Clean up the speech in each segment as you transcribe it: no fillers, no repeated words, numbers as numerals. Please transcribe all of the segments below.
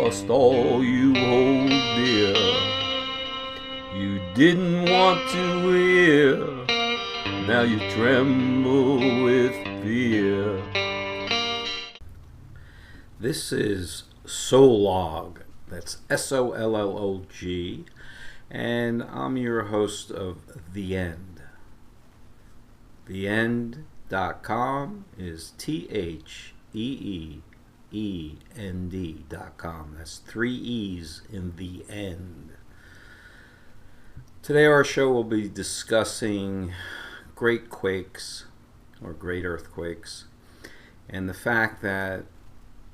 lost all you hold dear. You didn't want to hear, now you tremble with fear. This is SOLLOG, that's SOLLOG, and I'm your host of The End. TheEnd.com is TheEend.com. That's 3 E's in The End. Today our show will be discussing great quakes or great earthquakes and the fact that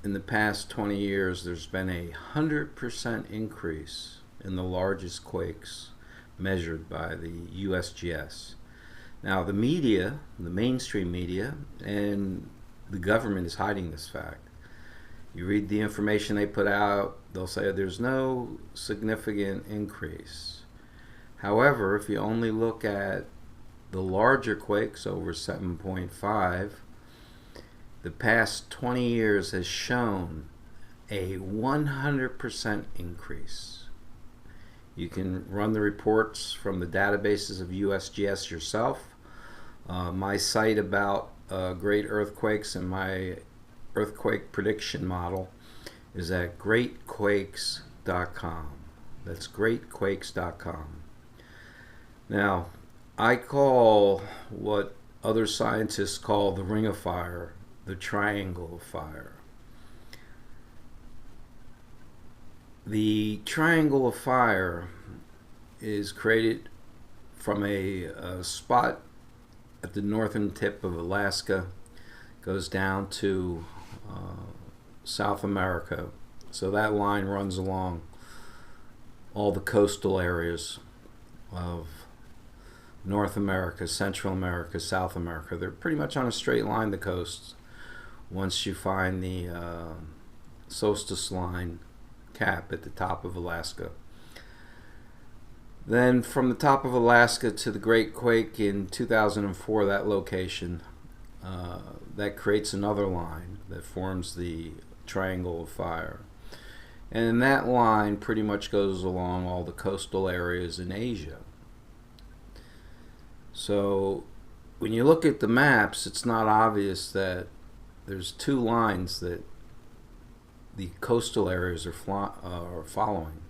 in the past 20 years there's been a 100% increase in the largest quakes measured by the USGS. Now the media, the mainstream media, and the government is hiding this fact. You read the information they put out, they'll say there's no significant increase. However, if you only look at the larger quakes over 7.5, the past 20 years has shown a 100% increase. You can run the reports from the databases of USGS yourself. My site about great earthquakes and my earthquake prediction model is at greatquakes.com. That's greatquakes.com. Now, I call what other scientists call the ring of fire the triangle of fire. The triangle of fire is created from a spot at the northern tip of Alaska, goes down to South America. So that line runs along all the coastal areas of North America, Central America, South America. They're pretty much on a straight line, the coasts, once you find the solstice line cap at the top of Alaska. Then from the top of Alaska to the Great Quake in 2004, that location, that creates another line that forms the triangle of fire. And that line pretty much goes along all the coastal areas in Asia. So when you look at the maps, it's not obvious that there's two lines that the coastal areas are following.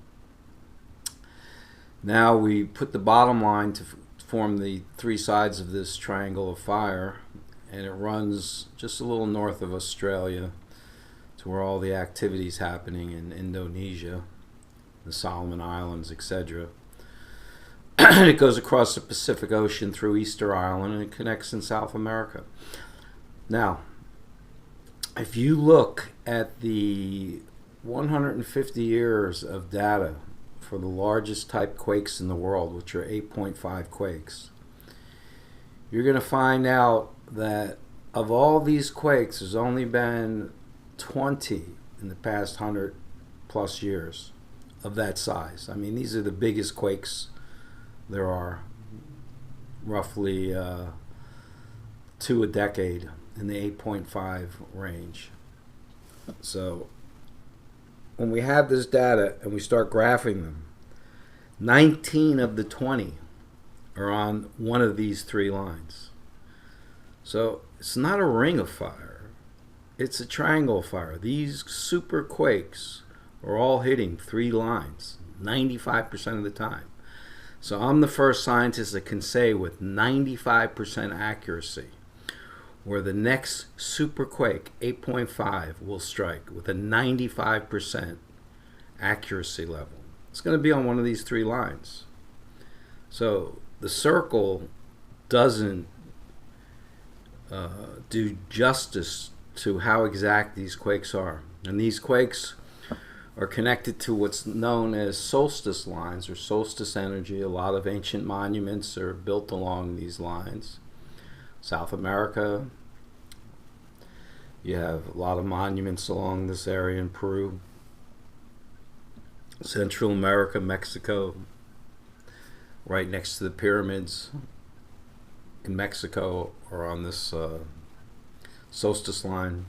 Now we put the bottom line to form the three sides of this triangle of fire, and it runs just a little north of Australia to where all the activity's happening in Indonesia, the Solomon Islands, etc. It goes across the Pacific Ocean through Easter Island, and it connects in South America. Now, if you look at the 150 years of data for the largest type quakes in the world, which are 8.5 quakes, you're going to find out that of all these quakes, there's only been 20 in the past 100 plus years of that size. I mean, these are the biggest quakes there are, roughly 2 a decade in the 8.5 range. So when we have this data and we start graphing them, 19 of the 20 are on one of these three lines. So it's not a ring of fire, it's a triangle of fire. These super quakes are all hitting three lines 95% of the time. So I'm the first scientist that can say with 95% accuracy where the next super quake, 8.5, will strike with a 95% accuracy level. It's going to be on one of these three lines. So the circle doesn't do justice to how exact these quakes are. And these quakes are connected to what's known as solstice lines or solstice energy. A lot of ancient monuments are built along these lines. South America, you have a lot of monuments along this area in Peru. Central America, Mexico, right next to the pyramids in Mexico are on this solstice line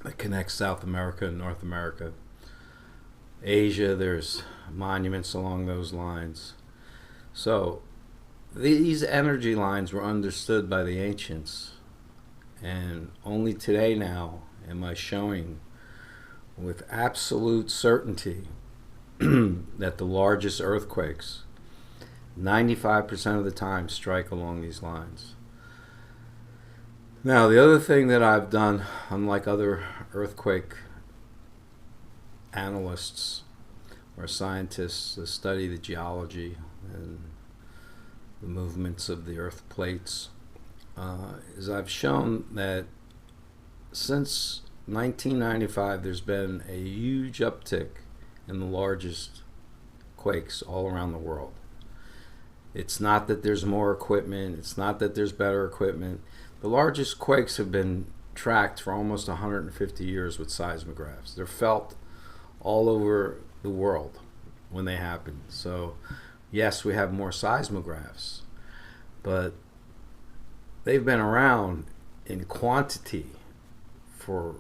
that connects South America and North America. Asia, there's monuments along those lines. So these energy lines were understood by the ancients, and only today now am I showing with absolute certainty that the largest earthquakes 95% of the time strike along these lines. Now, the other thing that I've done, unlike other earthquake analysts or scientists that study the geology and the movements of the earth plates, is I've shown that since 1995 there's been a huge uptick in the largest quakes all around the world. It's not that there's more equipment, it's not that there's better equipment. The largest quakes have been tracked for almost 150 years with seismographs. They're felt all over the world when they happen. So yes, we have more seismographs, but they've been around in quantity for,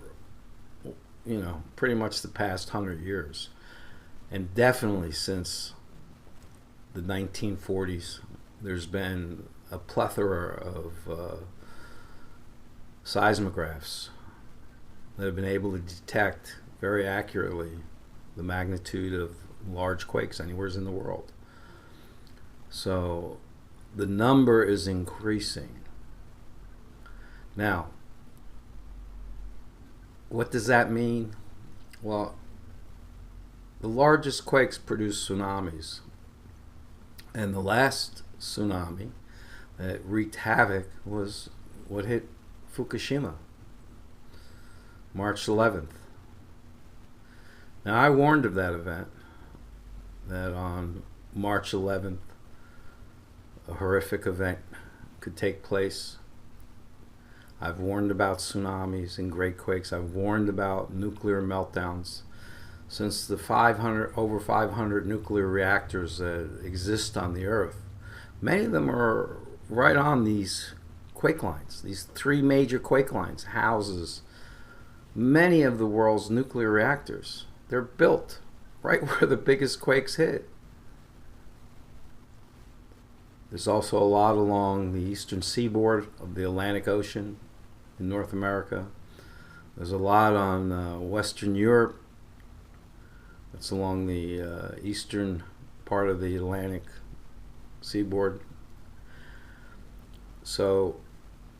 pretty much the past 100 years. And definitely since the 1940s, there's been a plethora of seismographs that have been able to detect very accurately the magnitude of large quakes anywhere in the world. So the number is increasing. Now, what does that mean? Well, the largest quakes produce tsunamis. And the last tsunami that wreaked havoc was what hit Fukushima, March 11th. Now, I warned of that event, that on March 11th, a horrific event could take place. I've warned about tsunamis and great quakes. I've warned about nuclear meltdowns. Since the over 500 nuclear reactors that exist on the Earth, many of them are right on these quake lines. These three major quake lines houses many of the world's nuclear reactors. They're built right where the biggest quakes hit. There's also a lot along the eastern seaboard of the Atlantic Ocean in North America. There's a lot on Western Europe. It's along the eastern part of the Atlantic seaboard. So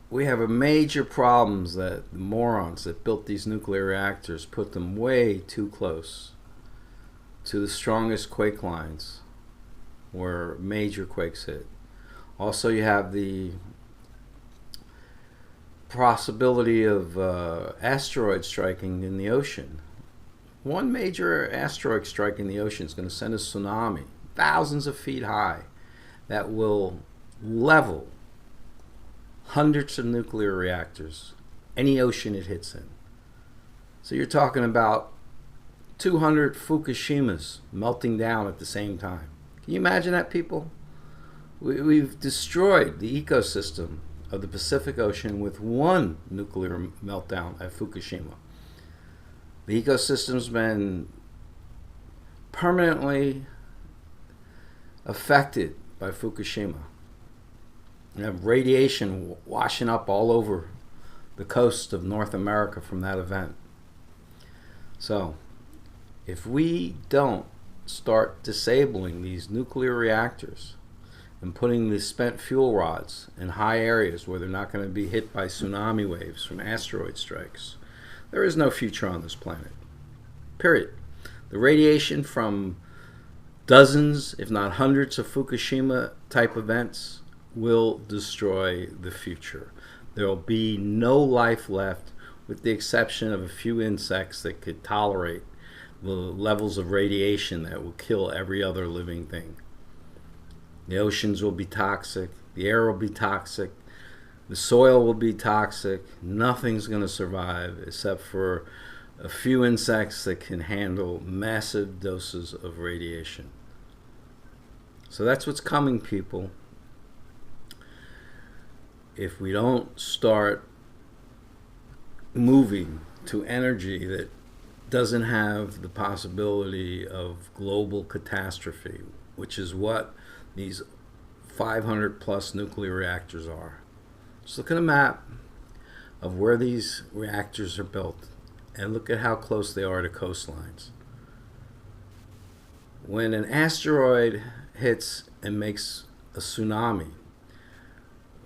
we have a major problems that the morons that built these nuclear reactors put them way too close to the strongest quake lines where major quakes hit. Also, you have the possibility of asteroids striking in the ocean. One major asteroid striking the ocean is going to send a tsunami thousands of feet high that will level hundreds of nuclear reactors, any ocean it hits in. So you're talking about 200 Fukushimas melting down at the same time. Can you imagine that, people? We've destroyed the ecosystem of the Pacific Ocean with one nuclear meltdown at Fukushima. The ecosystem's been permanently affected by Fukushima. You have radiation washing up all over the coast of North America from that event. So, if we don't start disabling these nuclear reactors and putting the spent fuel rods in high areas where they're not going to be hit by tsunami waves from asteroid strikes, there is no future on this planet. Period. The radiation from dozens, if not hundreds, of Fukushima type events will destroy the future. There will be no life left, with the exception of a few insects that could tolerate the levels of radiation that will kill every other living thing. The oceans will be toxic, the air will be toxic, the soil will be toxic. Nothing's going to survive except for a few insects that can handle massive doses of radiation. So that's what's coming, people. If we don't start moving to energy that doesn't have the possibility of global catastrophe, which is what these 500 plus nuclear reactors are. Just look at a map of where these reactors are built and look at how close they are to coastlines. When an asteroid hits and makes a tsunami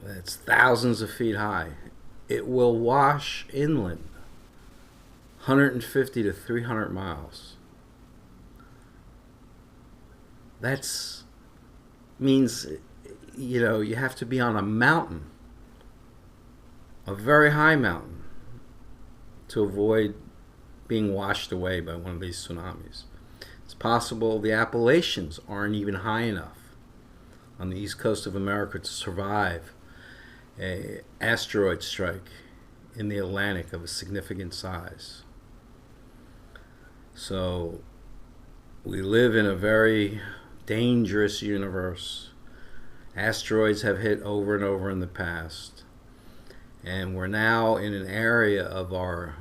that's thousands of feet high, it will wash inland 150 to 300 miles. That's means, you have to be on a mountain, a very high mountain, to avoid being washed away by one of these tsunamis. It's possible the Appalachians aren't even high enough on the east coast of America to survive an asteroid strike in the Atlantic of a significant size. So we live in a very dangerous universe. Asteroids have hit over and over in the past, and we're now in an area of our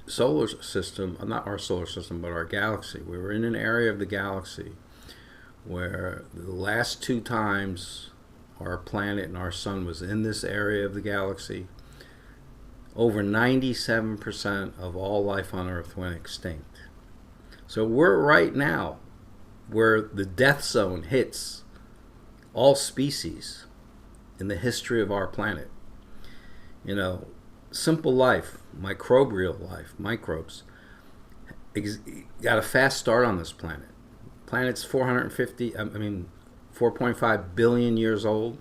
solar system, not our solar system, but our galaxy. We were in an area of the galaxy where the last two times our planet and our sun was in this area of the galaxy, over 97% of all life on Earth went extinct. So we're right now where the death zone hits all species in the history of our planet. Simple life, microbial life, microbes, got a fast start on this planet. Planet's 4.5 billion years old.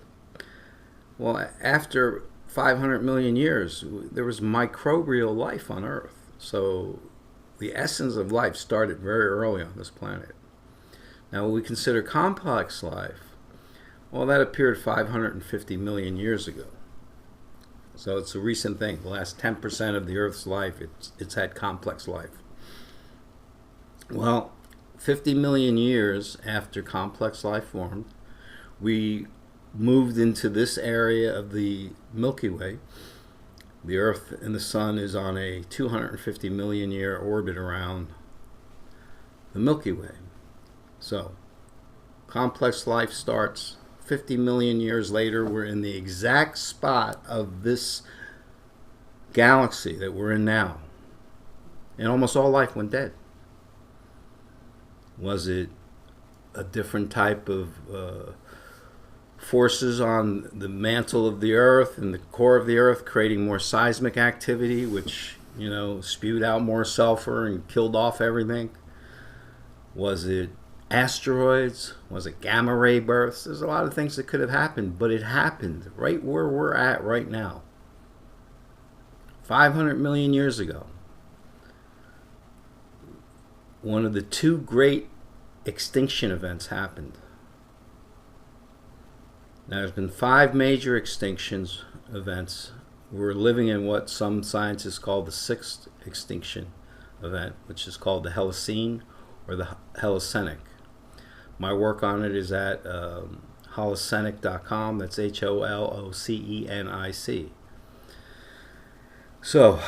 Well, after 500 million years, there was microbial life on Earth. So the essence of life started very early on this planet. Now, what we consider complex life, well, that appeared 550 million years ago. So it's a recent thing. The last 10% of the Earth's life, it's had complex life. Well, 50 million years after complex life formed, we moved into this area of the Milky Way. The Earth and the Sun is on a 250 million year orbit around the Milky Way. So, complex life starts 50 million years later. We're in the exact spot of this galaxy that we're in now. And almost all life went dead. Was it a different type of forces on the mantle of the Earth and the core of the Earth creating more seismic activity, which, spewed out more sulfur and killed off everything? Was it asteroids? Was it gamma ray bursts? There's a lot of things that could have happened, but it happened right where we're at right now. 500 million years ago. One of the two great extinction events happened. Now, there's been 5 major extinctions events. We're living in what some scientists call the 6th extinction event, which is called the Holocene or the Holocenic. My work on it is at holocenic.com. That's HOLOCENIC. So,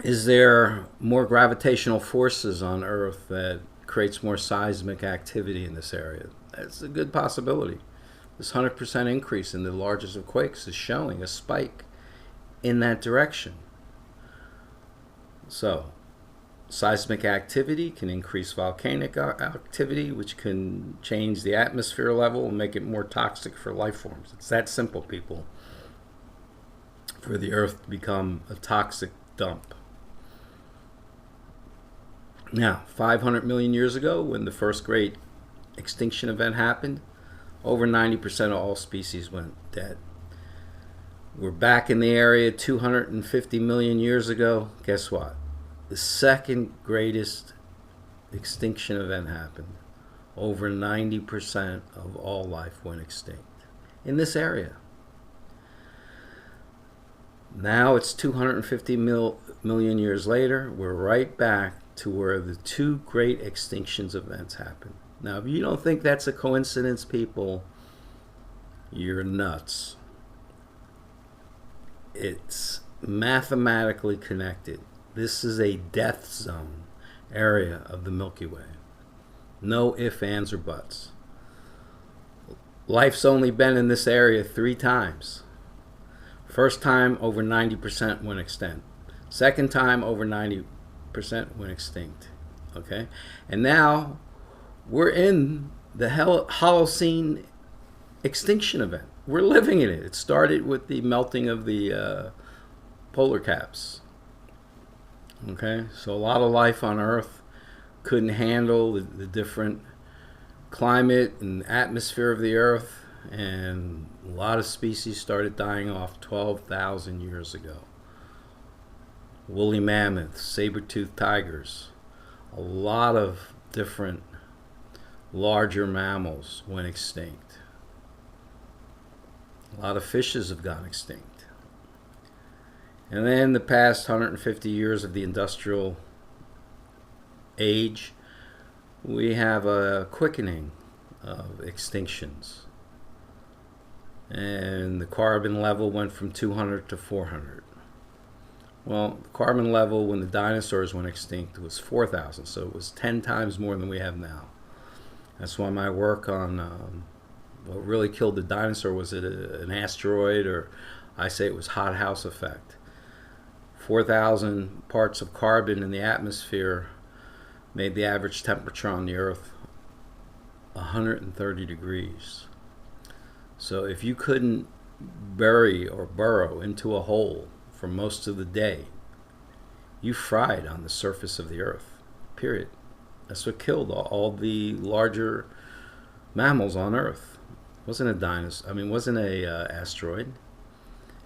is there more gravitational forces on Earth that creates more seismic activity in this area? That's a good possibility. This 100% increase in the largest of quakes is showing a spike in that direction. So, seismic activity can increase volcanic activity, which can change the atmosphere level and make it more toxic for life forms. It's that simple, people, for the Earth to become a toxic dump. Now, 500 million years ago, when the first great extinction event happened, over 90% of all species went dead. We're back in the area 250 million years ago. Guess what? The second greatest extinction event happened. Over 90% of all life went extinct in this area. Now it's 250 million years later. We're right back to where the two great extinctions events happened. Now, if you don't think that's a coincidence, people, you're nuts. It's mathematically connected. This is a death zone area of the Milky Way. No ifs, ands, or buts. Life's only been in this area 3 times. First time, over 90% went extinct. Second time, over 90% went extinct. Okay? And now, we're in the Holocene extinction event. We're living in it. It started with the melting of the polar caps. Okay? So a lot of life on Earth couldn't handle the different climate and atmosphere of the Earth, and a lot of species started dying off 12,000 years ago. Woolly mammoths, saber-toothed tigers, a lot of different larger mammals went extinct. A lot of fishes have gone extinct. And then the past 150 years of the industrial age, we have a quickening of extinctions. And the carbon level went from 200 to 400. Well, the carbon level when the dinosaurs went extinct was 4,000, so it was 10 times more than we have now. That's why my work on what really killed the dinosaur, was it an asteroid, or I say it was hothouse effect. 4,000 parts of carbon in the atmosphere made the average temperature on the Earth 130 degrees. So if you couldn't bury or burrow into a hole for most of the day, you fried on the surface of the Earth, period. That's what killed all the larger mammals on Earth. It wasn't a dinosaur. I mean, it wasn't a asteroid.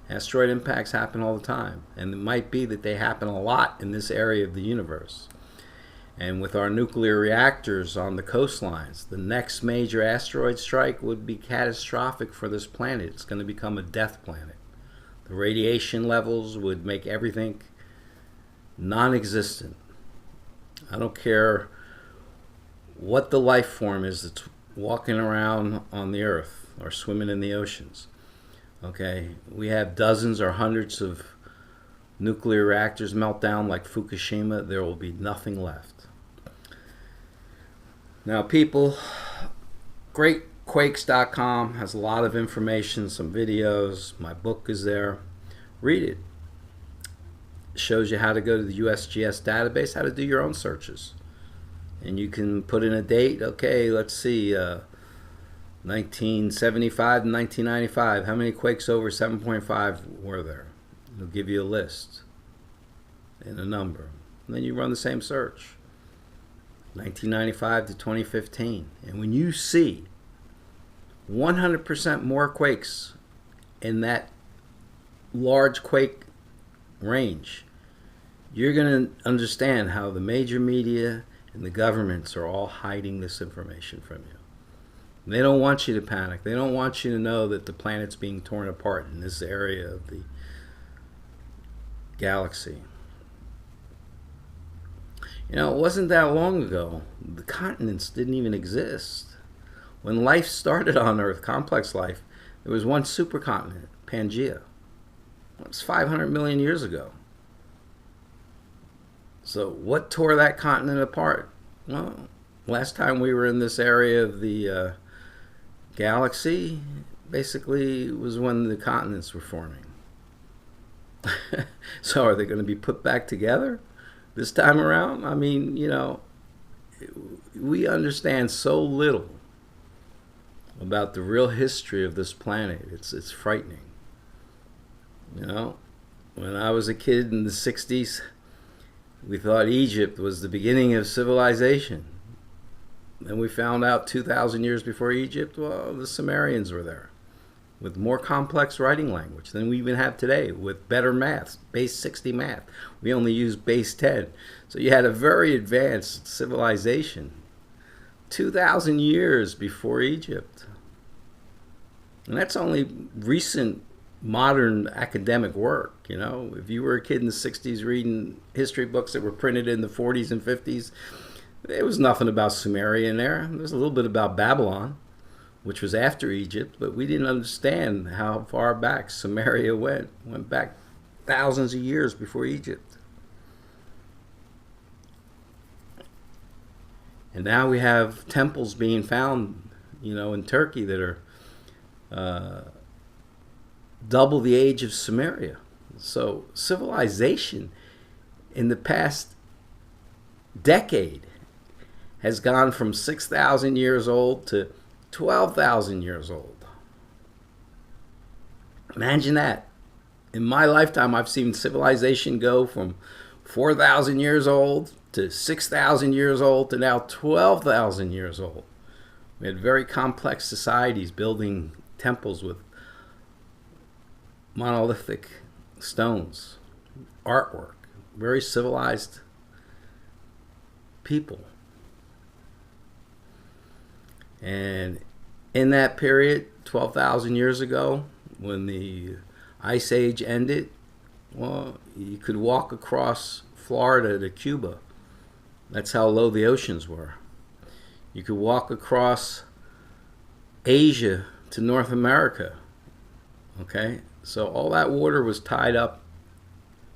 Asteroid impacts happen all the time, and it might be that they happen a lot in this area of the universe. And with our nuclear reactors on the coastlines, the next major asteroid strike would be catastrophic for this planet. It's going to become a death planet. The radiation levels would make everything non-existent. I don't care what the life form is that's walking around on the Earth or swimming in the oceans. Okay, we have dozens or hundreds of nuclear reactors melt down like Fukushima. There will be nothing left. Now, people, Quakes.com has a lot of information, some videos. My book is there. Read it. It shows you how to go to the USGS database, how to do your own searches. And you can put in a date. Okay, let's see, 1975 to 1995. How many quakes over 7.5 were there? It'll give you a list and a number. And then you run the same search. 1995 to 2015. And when you see 100% more quakes in that large quake range, you're going to understand how the major media and the governments are all hiding this information from you. They don't want you to panic. They don't want you to know that the planet's being torn apart in this area of the galaxy. You know, it wasn't that long ago. The continents didn't even exist. When life started on Earth, complex life, there was one supercontinent, Pangaea. That's 500 million years ago. So what tore that continent apart? Well, last time we were in this area of the galaxy, basically was when the continents were forming. So are they going to be put back together this time around? I mean, you know, we understand so little about the real history of this planet. It's frightening. You know, when I was a kid in the 60s, we thought Egypt was the beginning of civilization. Then we found out 2,000 years before Egypt, well, the Sumerians were there with more complex writing language than we even have today, with better math, base 60 math. We only use base 10. So you had a very advanced civilization 2,000 years before Egypt. And that's only recent modern academic work. You know, if you were a kid in the 60s reading history books that were printed in the 40s and 50s, there was nothing about Sumeria in there. There was a little bit about Babylon, which was after Egypt, but we didn't understand how far back Sumeria went. Went back thousands of years before Egypt. And now we have temples being found, in Turkey that are double the age of Samaria. So civilization in the past decade has gone from 6,000 years old to 12,000 years old. Imagine that. In my lifetime, I've seen civilization go from 4,000 years old to 6,000 years old to now 12,000 years old. We had very complex societies building temples with monolithic stones, artwork, very civilized people. And in that period, 12,000 years ago, when the Ice Age ended, well, you could walk across Florida to Cuba. That's how low the oceans were. You could walk across Asia to North America. Okay? So all that water was tied up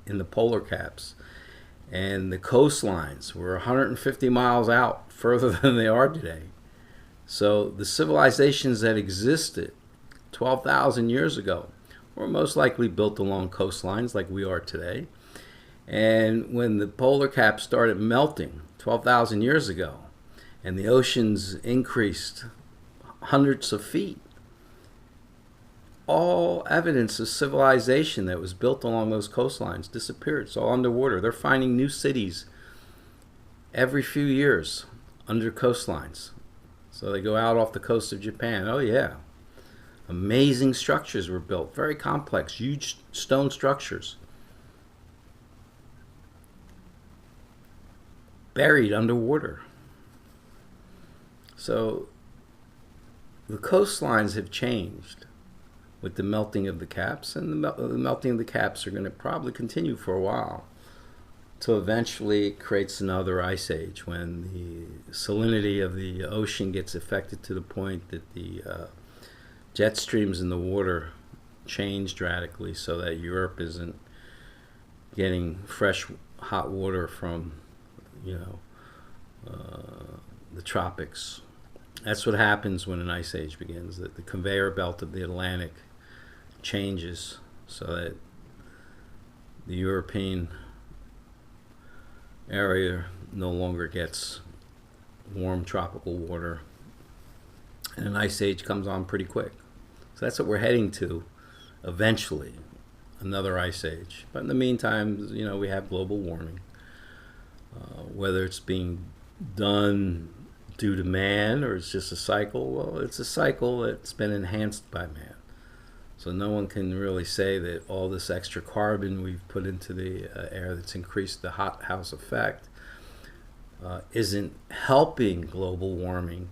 in the polar caps. And the coastlines were 150 miles out further than they are today. So the civilizations that existed 12,000 years ago were most likely built along coastlines like we are today. And when the polar caps started melting 12,000 years ago and the oceans increased hundreds of feet, all evidence of civilization that was built along those coastlines disappeared. It's all underwater. They're finding new cities every few years under coastlines. So they go out off the coast of Japan. Oh yeah. Amazing structures were built. Very complex, huge stone structures. Buried underwater. So the coastlines have changed with the melting of the caps, and the melting of the caps are going to probably continue for a while, till eventually it creates another ice age when the salinity of the ocean gets affected to the point that the jet streams in the water change radically, so that Europe isn't getting fresh hot water from the tropics. That's what happens when an ice age begins, that the conveyor belt of the Atlantic changes so that the European area no longer gets warm tropical water, and an ice age comes on pretty quick. So that's what we're heading to eventually, another ice age. But in the meantime, we have global warming. Whether it's being done due to man or it's just a cycle, well, it's a cycle that's been enhanced by man. So no one can really say that all this extra carbon we've put into the air that's increased the hothouse effect isn't helping global warming.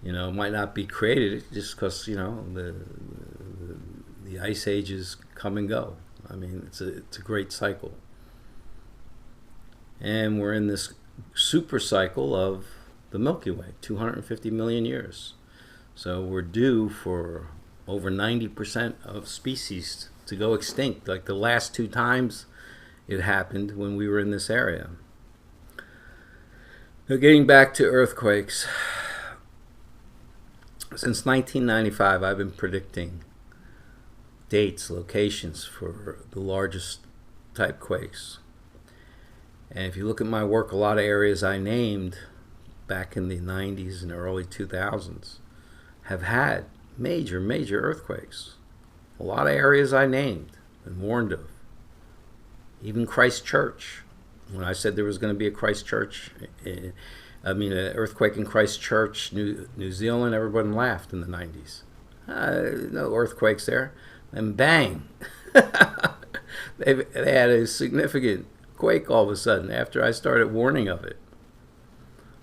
It might not be created just because, the ice ages come and go. I mean, it's a great cycle. And we're in this super cycle of the Milky Way, 250 million years. So we're due for over 90% of species to go extinct, like the last two times it happened when we were in this area. Now, getting back to earthquakes, since 1995 I've been predicting dates, locations for the largest type quakes. And if you look at my work, a lot of areas I named back in the 90s and early 2000s have had major earthquakes. A lot of areas I named and warned of. Even Christchurch. When I said there was going to be an earthquake in Christchurch, New Zealand, everyone laughed in the 90s. No earthquakes there. And bang! They had a significant quake all of a sudden after I started warning of it.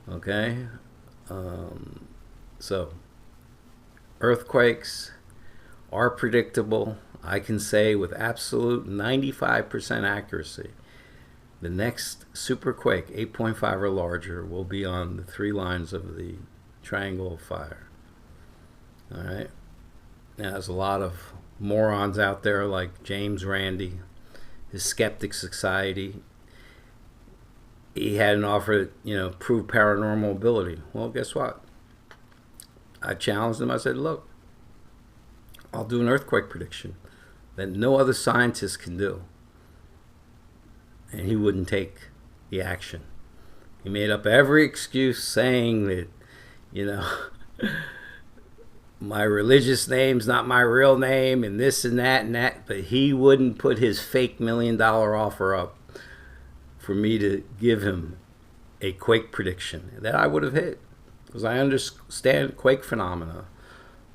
Okay? So, earthquakes are predictable. I can say with absolute 95% accuracy, the next superquake, 8.5 or larger, will be on the three lines of the Triangle of Fire. All right? Now, there's a lot of morons out there like James Randi, his Skeptic Society. he had an offer, prove paranormal ability. Well, guess what? I challenged him. I said, look, I'll do an earthquake prediction that no other scientist can do. And he wouldn't take the action. He made up every excuse saying that, my religious name's not my real name and this and that, but he wouldn't put his fake $1 million offer up for me to give him a quake prediction that I would have hit, because I understand quake phenomena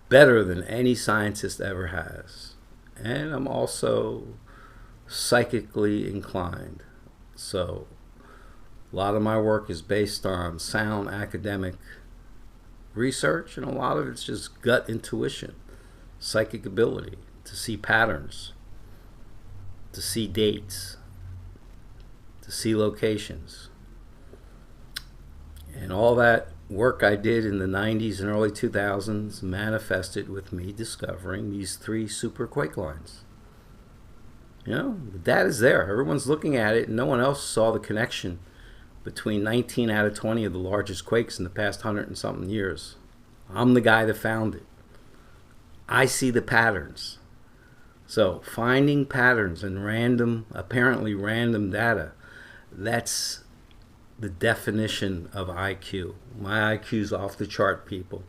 better than any scientist ever has. And I'm also psychically inclined. So a lot of my work is based on sound academic research, and a lot of it's just gut intuition, psychic ability to see patterns, to see dates, to see locations. And all that work I did in the 90s and early 2000s manifested with me discovering these 3 super quake lines. The data is there. Everyone's looking at it, and no one else saw the connection between 19 out of 20 of the largest quakes in the past 100 and something years. I'm the guy that found it. I see the patterns. So finding patterns in apparently random data, that's the definition of IQ. My IQ's off the chart, people.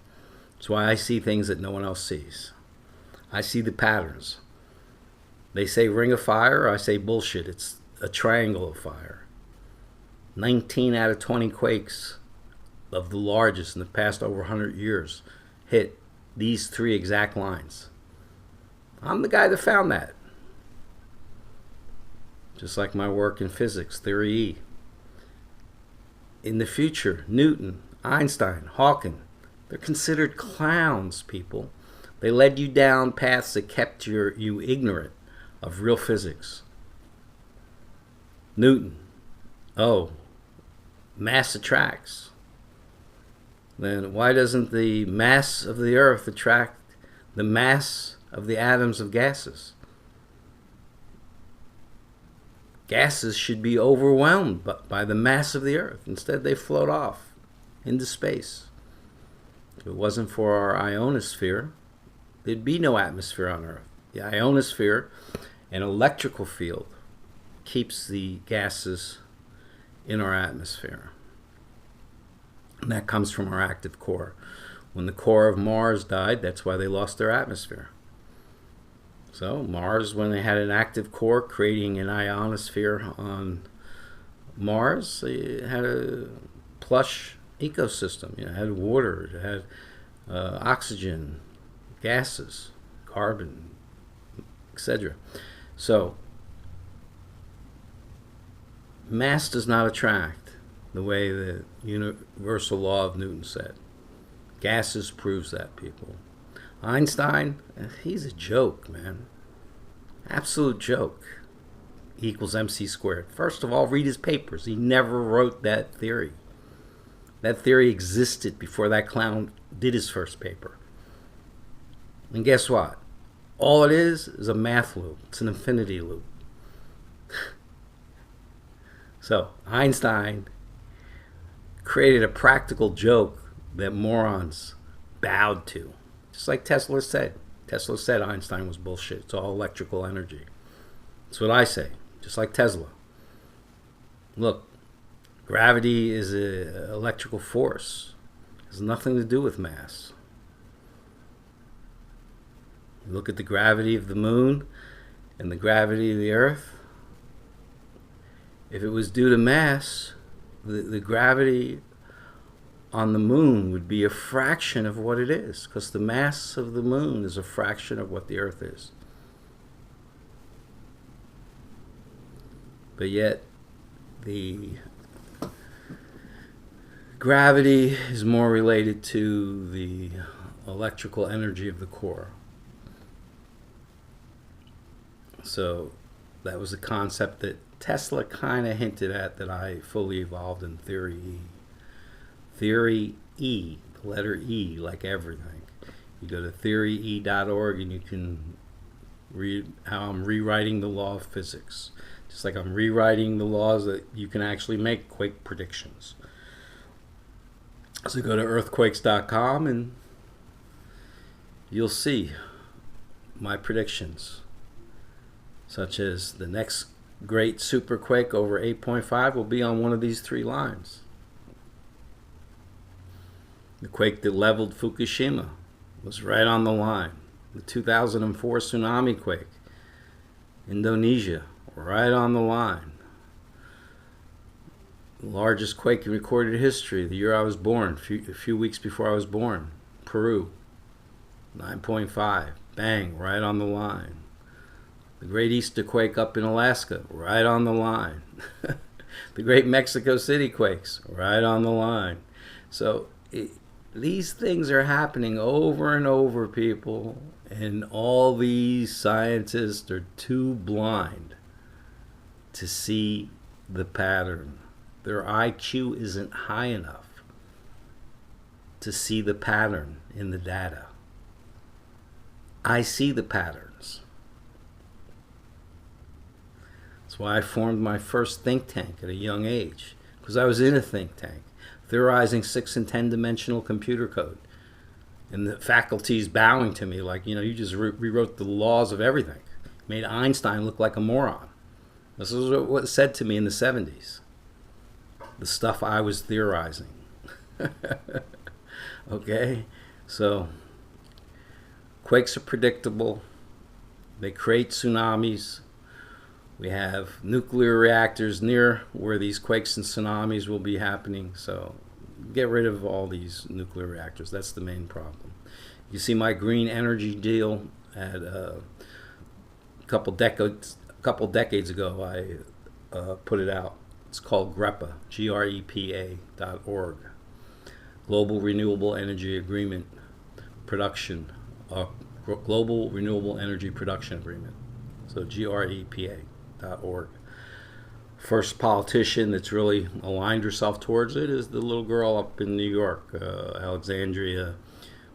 That's why I see things that no one else sees. I see the patterns. They say ring of fire, I say bullshit. It's a triangle of fire. 19 out of 20 quakes of the largest in the past over 100 years hit these 3 exact lines. I'm the guy that found that. Just like my work in physics, theory E. In the future, Newton, Einstein, Hawking, they're considered clowns, people. They led you down paths that kept you ignorant of real physics. Newton, mass attracts. Then why doesn't the mass of the earth attract the mass of the atoms of gases? Gases should be overwhelmed by the mass of the earth. Instead, they float off into space. If it wasn't for our ionosphere, there'd be no atmosphere on Earth. The ionosphere, an electrical field, keeps the gases in our atmosphere. And that comes from our active core. When the core of Mars died, that's why they lost their atmosphere. So Mars, when they had an active core creating an ionosphere on Mars, it had a plush ecosystem. It had water, it had oxygen, gases, carbon, etc. So mass does not attract the way the universal law of Newton said. Gases proves that, people. Einstein, he's a joke, man. Absolute joke. E equals MC squared. First of all, read his papers. He never wrote that theory. That theory existed before that clown did his first paper. And guess what? All it is a math loop. It's an infinity loop. So Einstein created a practical joke that morons bowed to. Just like Tesla said. Tesla said Einstein was bullshit. It's all electrical energy. That's what I say. Just like Tesla. Look, gravity is an electrical force. It has nothing to do with mass. You look at the gravity of the moon and the gravity of the earth. If it was due to mass, the gravity on the moon would be a fraction of what it is, because the mass of the moon is a fraction of what the earth is. But yet the gravity is more related to the electrical energy of the core. So that was a concept that Tesla kind of hinted at, that I fully evolved in theory E. Theory E, the letter E, like everything. You go to theoryE.org and you can read how I'm rewriting the law of physics. Just like I'm rewriting the laws that you can actually make quake predictions. So go to earthquakes.com and you'll see my predictions, such as the next great superquake over 8.5 will be on one of these three lines. The quake that leveled Fukushima was right on the line. The 2004 tsunami quake, Indonesia, right on the line. The largest quake in recorded history, the year I was born, a few weeks before I was born, Peru, 9.5, bang, right on the line. The Great Easter Quake up in Alaska, right on the line. The Great Mexico City Quakes, right on the line. So these things are happening over and over, people, and all these scientists are too blind to see the pattern. Their IQ isn't high enough to see the pattern in the data. I see the patterns. That's why I formed my first think tank at a young age, because I was in a think tank, theorizing 6 and 10 dimensional computer code. And the faculty's bowing to me like, you just rewrote the laws of everything. Made Einstein look like a moron. This is what was said to me in the 70s. The stuff I was theorizing. Okay? So, quakes are predictable. They create tsunamis. We have nuclear reactors near where these quakes and tsunamis will be happening. So, get rid of all these nuclear reactors. That's the main problem. You see my green energy deal at a couple decades ago. I put it out. It's called GREPA, GREPA.org. Global Renewable Energy Agreement Production, Global Renewable Energy Production Agreement. So GREPA.org. First politician that's really aligned herself towards it is the little girl up in New York, Alexandria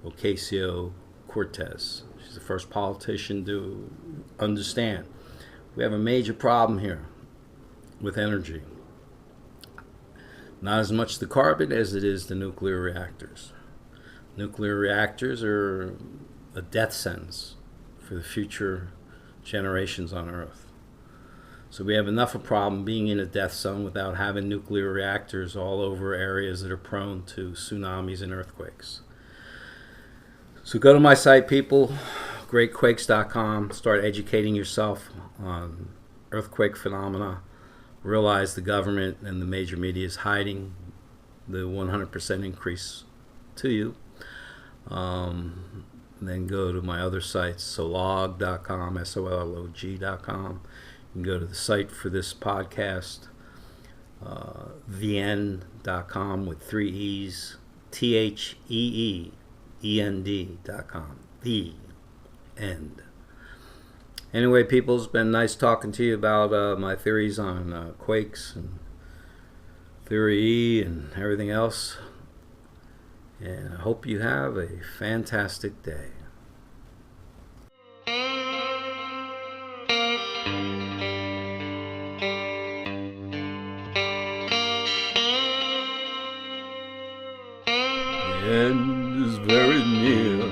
Ocasio-Cortez. She's the first politician to understand we have a major problem here with energy. Not as much the carbon as it is the nuclear reactors. Nuclear reactors are a death sentence for the future generations on Earth. So we have enough of a problem being in a death zone without having nuclear reactors all over areas that are prone to tsunamis and earthquakes. So go to my site, people, greatquakes.com. Start educating yourself on earthquake phenomena. Realize the government and the major media is hiding the 100% increase to you. Then go to my other sites, SOLLOG.com, SOLLOG.com. You can go to the site for this podcast, VN.com with 3 E's, THEEEND.com, the end. Anyway, people, it's been nice talking to you about my theories on quakes and Theory E and everything else. And I hope you have a fantastic day. The end is very near.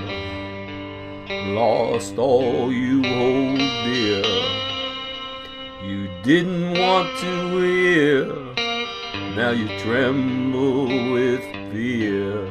Lost all you hold dear. You didn't want to hear. Now you tremble with fear.